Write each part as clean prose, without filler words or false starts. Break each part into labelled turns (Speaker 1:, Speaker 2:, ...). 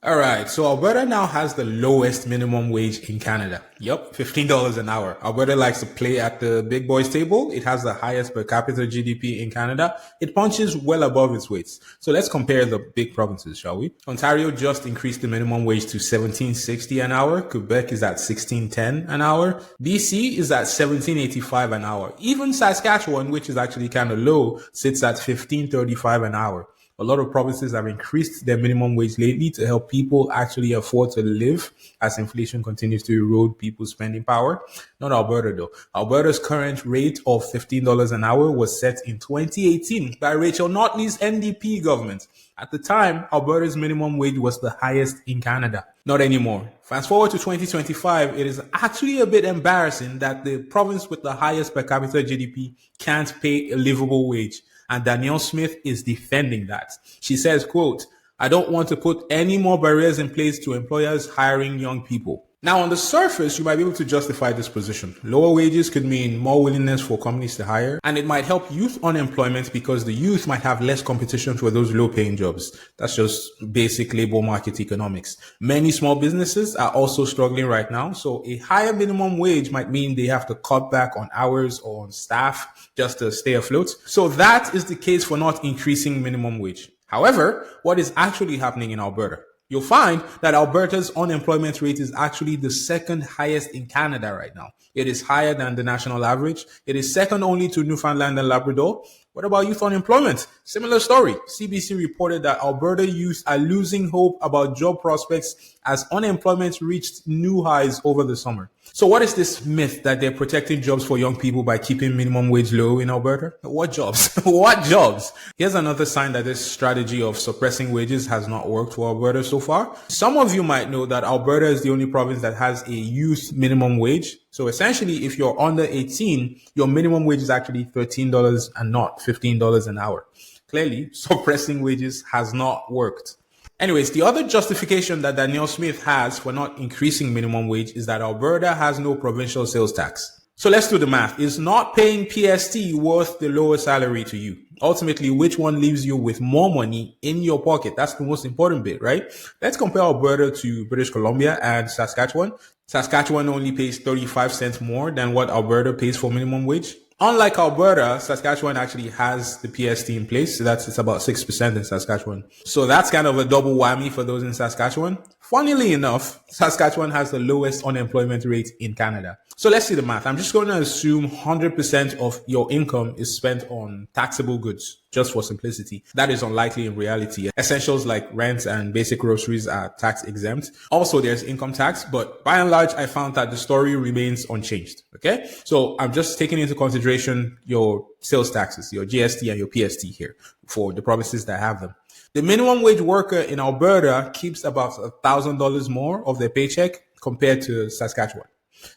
Speaker 1: All right, so Alberta now has the lowest minimum wage in Canada. Yep, $15 an hour. Alberta likes to play at the big boys table. It has the highest per capita GDP in Canada. It punches well above its weight. So let's compare the big provinces, shall we? Ontario just increased the minimum wage to $17.60 an hour. Quebec is at $16.10 an hour. BC is at $17.85 an hour. Even Saskatchewan, which is actually kind of low, sits at $15.35 an hour. A lot of provinces have increased their minimum wage lately to help people actually afford to live as inflation continues to erode people's spending power. Not Alberta though. Alberta's current rate of $15 an hour was set in 2018 by Rachel Notley's NDP government. At the time, Alberta's minimum wage was the highest in Canada. Not anymore. Fast forward to 2025, it is actually a bit embarrassing that the province with the highest per capita GDP can't pay a livable wage. And Danielle Smith is defending that. She says, quote, "I don't want to put any more barriers in place to employers hiring young people." Now, on the surface, you might be able to justify this position. Lower wages could mean more willingness for companies to hire, and it might help youth unemployment because the youth might have less competition for those low-paying jobs. That's just basic labor market economics. Many small businesses are also struggling right now, so a higher minimum wage might mean they have to cut back on hours or on staff just to stay afloat. So that is the case for not increasing minimum wage. However, what is actually happening in Alberta? You'll find that Alberta's unemployment rate is actually the second highest in Canada right now. It is higher than the national average. It is second only to Newfoundland and Labrador. What about youth unemployment? Similar story. CBC reported that Alberta youth are losing hope about job prospects as unemployment reached new highs over the summer. So what is this myth that they're protecting jobs for young people by keeping minimum wage low in Alberta? What jobs? What jobs? Here's another sign that this strategy of suppressing wages has not worked for Alberta so far. Some of you might know that Alberta is the only province that has a youth minimum wage. So essentially, if you're under 18, your minimum wage is actually $13 and not $15 an hour. Clearly, suppressing wages has not worked. Anyways, the other justification that Danielle Smith has for not increasing minimum wage is that Alberta has no provincial sales tax. So let's do the math. Is not paying PST worth the lower salary to you? Ultimately, which one leaves you with more money in your pocket? That's the most important bit, right? Let's compare Alberta to British Columbia and Saskatchewan. Saskatchewan only pays 35 cents more than what Alberta pays for minimum wage. Unlike Alberta, Saskatchewan actually has the PST in place. So it's about 6% in Saskatchewan. So that's kind of a double whammy for those in Saskatchewan. Funnily enough, Saskatchewan has the lowest unemployment rate in Canada. So let's see the math. I'm just going to assume 100% of your income is spent on taxable goods, just for simplicity. That is unlikely in reality. Essentials like rent and basic groceries are tax exempt. Also, there's income tax, but by and large, I found that the story remains unchanged. Okay. So I'm just taking into consideration your sales taxes, your GST and your PST here for the provinces that have them. The minimum wage worker in Alberta keeps about $1,000 more of their paycheck compared to Saskatchewan.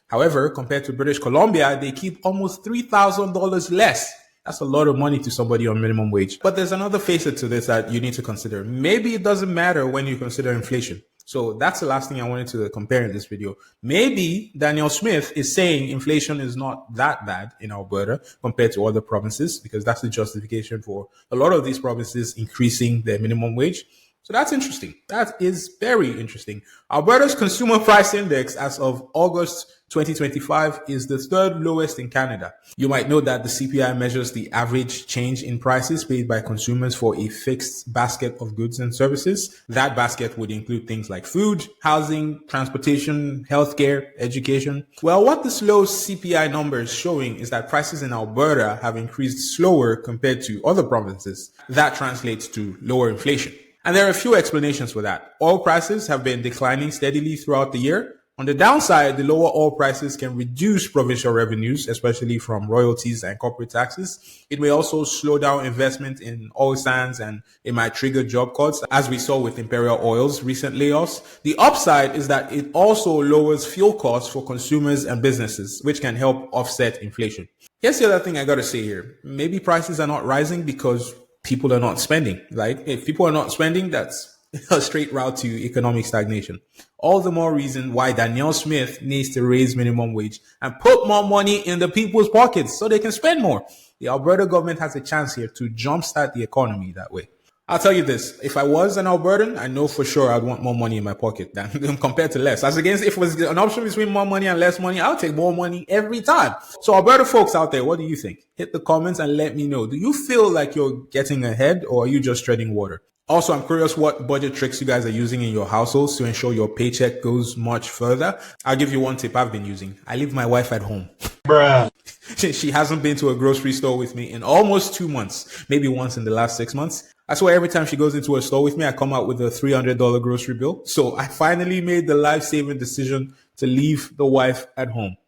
Speaker 1: However, compared to British Columbia, they keep almost $3,000 less. That's a lot of money to somebody on minimum wage. But there's another facet to this that you need to consider. Maybe it doesn't matter when you consider inflation. So that's the last thing I wanted to compare in this video. Maybe Danielle Smith is saying inflation is not that bad in Alberta compared to other provinces, because that's the justification for a lot of these provinces increasing their minimum wage. So that's interesting. That is very interesting. Alberta's consumer price index as of August 2025 is the third lowest in Canada. You might know that the CPI measures the average change in prices paid by consumers for a fixed basket of goods and services. That basket would include things like food, housing, transportation, healthcare, education. Well, what this low CPI number is showing is that prices in Alberta have increased slower compared to other provinces. That translates to lower inflation. And there are a few explanations for that. Oil prices have been declining steadily throughout the year. On the downside, the lower oil prices can reduce provincial revenues, especially from royalties and corporate taxes. It may also slow down investment in oil sands, and it might trigger job cuts, as we saw with Imperial Oil's recent layoffs. The upside is that it also lowers fuel costs for consumers and businesses, which can help offset inflation. Here's the other thing I got to say here. Maybe prices are not rising because people are not spending, right? If people are not spending, that's a straight route to economic stagnation. All the more reason why Danielle Smith needs to raise minimum wage and put more money in the people's pockets so they can spend more. The Alberta government has a chance here to jumpstart the economy that way. I'll tell you this. If I was an Albertan, I know for sure I'd want more money in my pocket than compared to less. As against if it was an option between more money and less money, I'll take more money every time. So Alberta folks out there, what do you think? Hit the comments and let me know. Do you feel like you're getting ahead or are you just treading water? Also, I'm curious what budget tricks you guys are using in your households to ensure your paycheck goes much further. I'll give you one tip I've been using. I leave my wife at home. Bruh. She hasn't been to a grocery store with me in almost 2 months, maybe once in the last 6 months. I swear every time she goes into a store with me, I come out with a $300 grocery bill. So I finally made the life-saving decision to leave the wife at home.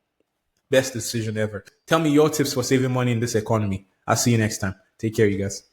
Speaker 1: Best decision ever. Tell me your tips for saving money in this economy. I'll see you next time. Take care, you guys.